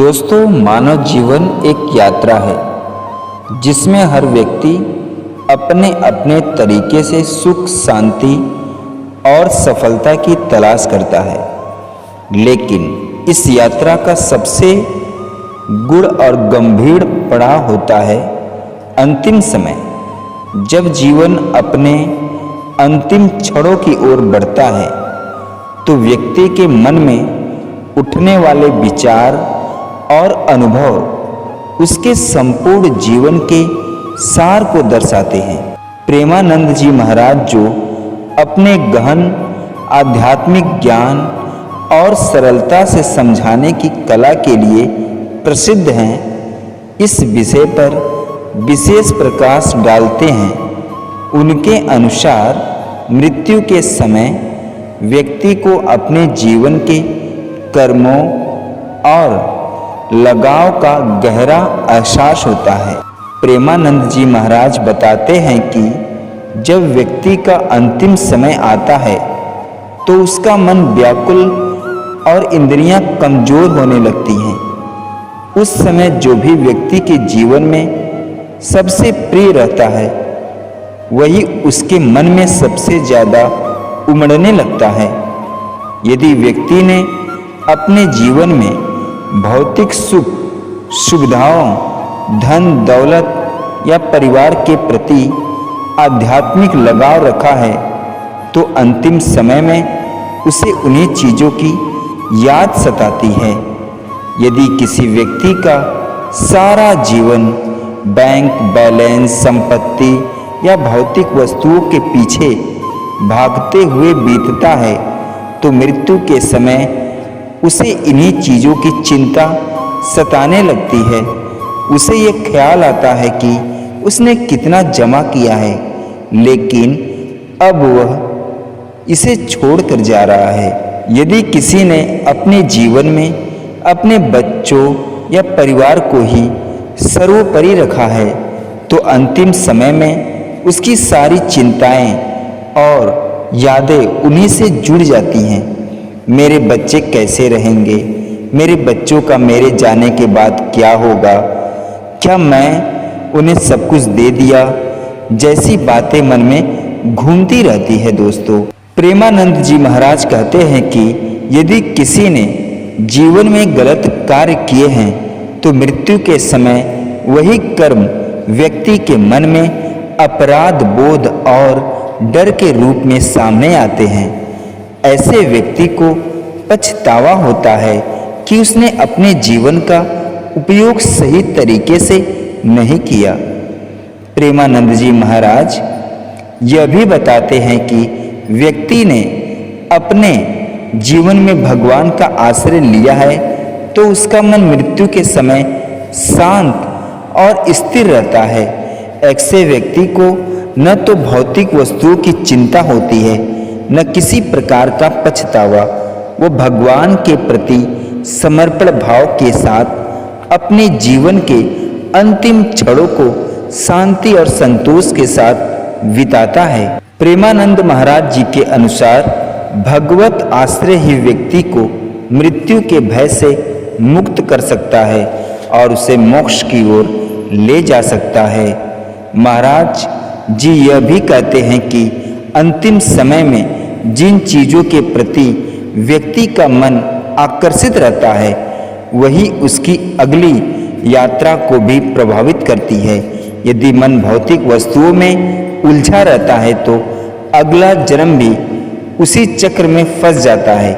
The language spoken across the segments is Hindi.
दोस्तों, मानव जीवन एक यात्रा है जिसमें हर व्यक्ति अपने अपने तरीके से सुख, शांति और सफलता की तलाश करता है। लेकिन इस यात्रा का सबसे गूढ़ और गंभीर पड़ाव होता है अंतिम समय, जब जीवन अपने अंतिम क्षणों की ओर बढ़ता है तो व्यक्ति के मन में उठने वाले विचार और अनुभव उसके संपूर्ण जीवन के सार को दर्शाते हैं। प्रेमानंद जी महाराज, जो अपने गहन आध्यात्मिक ज्ञान और सरलता से समझाने की कला के लिए प्रसिद्ध हैं, इस विषय पर विशेष प्रकाश डालते हैं। उनके अनुसार मृत्यु के समय व्यक्ति को अपने जीवन के कर्मों और लगाव का गहरा एहसास होता है। प्रेमानंद जी महाराज बताते हैं कि जब व्यक्ति का अंतिम समय आता है तो उसका मन व्याकुल और इंद्रियां कमजोर होने लगती हैं। उस समय जो भी व्यक्ति के जीवन में सबसे प्रिय रहता है वही उसके मन में सबसे ज़्यादा उमड़ने लगता है। यदि व्यक्ति ने अपने जीवन में भौतिक सुख, सुविधाओं, धन दौलत या परिवार के प्रति आध्यात्मिक लगाव रखा है तो अंतिम समय में उसे उन्हीं चीज़ों की याद सताती है। यदि किसी व्यक्ति का सारा जीवन बैंक बैलेंस, संपत्ति या भौतिक वस्तुओं के पीछे भागते हुए बीतता है तो मृत्यु के समय उसे इन्हीं चीज़ों की चिंता सताने लगती है। उसे ये ख्याल आता है कि उसने कितना जमा किया है, लेकिन अब वह इसे छोड़कर जा रहा है। यदि किसी ने अपने जीवन में अपने बच्चों या परिवार को ही सर्वोपरि रखा है तो अंतिम समय में उसकी सारी चिंताएं और यादें उन्हीं से जुड़ जाती हैं। मेरे बच्चे कैसे रहेंगे, मेरे बच्चों का मेरे जाने के बाद क्या होगा, क्या मैं उन्हें सब कुछ दे दिया, जैसी बातें मन में घूमती रहती है। दोस्तों, प्रेमानंद जी महाराज कहते हैं कि यदि किसी ने जीवन में गलत कार्य किए हैं तो मृत्यु के समय वही कर्म व्यक्ति के मन में अपराध बोध और डर के रूप में सामने आते हैं। ऐसे व्यक्ति को पछतावा होता है कि उसने अपने जीवन का उपयोग सही तरीके से नहीं किया। प्रेमानंद जी महाराज यह भी बताते हैं कि व्यक्ति ने अपने जीवन में भगवान का आश्रय लिया है तो उसका मन मृत्यु के समय शांत और स्थिर रहता है। ऐसे व्यक्ति को न तो भौतिक वस्तुओं की चिंता होती है, न किसी प्रकार का पछतावा। वो भगवान के प्रति समर्पण भाव के साथ अपने जीवन के अंतिम क्षणों को शांति और संतोष के साथ बिताता है। प्रेमानंद महाराज जी के अनुसार भगवत आश्रय ही व्यक्ति को मृत्यु के भय से मुक्त कर सकता है और उसे मोक्ष की ओर ले जा सकता है। महाराज जी यह भी कहते हैं कि अंतिम समय में जिन चीज़ों के प्रति व्यक्ति का मन आकर्षित रहता है वही उसकी अगली यात्रा को भी प्रभावित करती है। यदि मन भौतिक वस्तुओं में उलझा रहता है तो अगला जन्म भी उसी चक्र में फंस जाता है।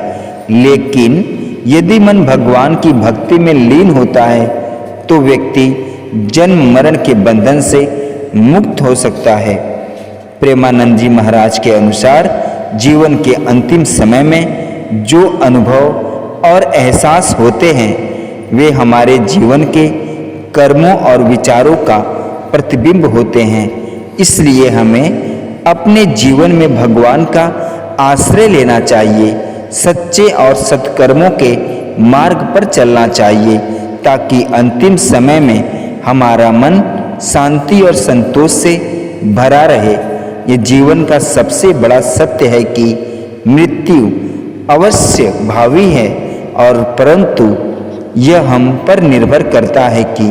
लेकिन यदि मन भगवान की भक्ति में लीन होता है तो व्यक्ति जन्म मरण के बंधन से मुक्त हो सकता है। प्रेमानंद जी महाराज के अनुसार जीवन के अंतिम समय में जो अनुभव और एहसास होते हैं वे हमारे जीवन के कर्मों और विचारों का प्रतिबिंब होते हैं। इसलिए हमें अपने जीवन में भगवान का आश्रय लेना चाहिए, सच्चे और सत्कर्मों के मार्ग पर चलना चाहिए ताकि अंतिम समय में हमारा मन शांति और संतोष से भरा रहे। ये जीवन का सबसे बड़ा सत्य है कि मृत्यु अवश्य भावी है और परंतु यह हम पर निर्भर करता है कि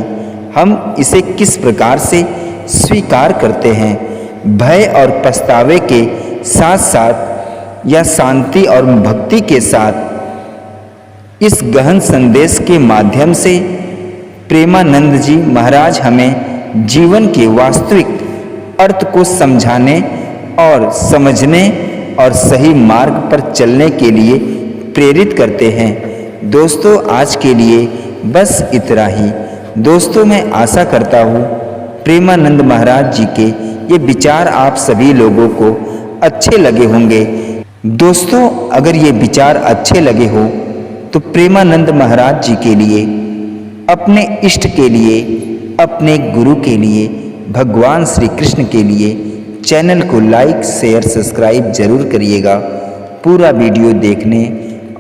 हम इसे किस प्रकार से स्वीकार करते हैं। भय और पछतावे के साथ साथ या शांति और भक्ति के साथ इस गहन संदेश के माध्यम से प्रेमानंद जी महाराज हमें जीवन के वास्तविक अर्थ को समझाने और समझने और सही मार्ग पर चलने के लिए प्रेरित करते हैं। दोस्तों, आज के लिए बस इतना ही। दोस्तों, मैं आशा करता हूँ प्रेमानंद महाराज जी के ये विचार आप सभी लोगों को अच्छे लगे होंगे। दोस्तों, अगर ये विचार अच्छे लगे हो तो प्रेमानंद महाराज जी के लिए, अपने इष्ट के लिए, अपने गुरु के लिए, भगवान श्री कृष्ण के लिए चैनल को लाइक, शेयर, सब्सक्राइब जरूर करिएगा। पूरा वीडियो देखने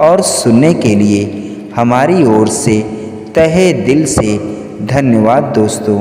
और सुनने के लिए हमारी ओर से तहे दिल से धन्यवाद दोस्तों।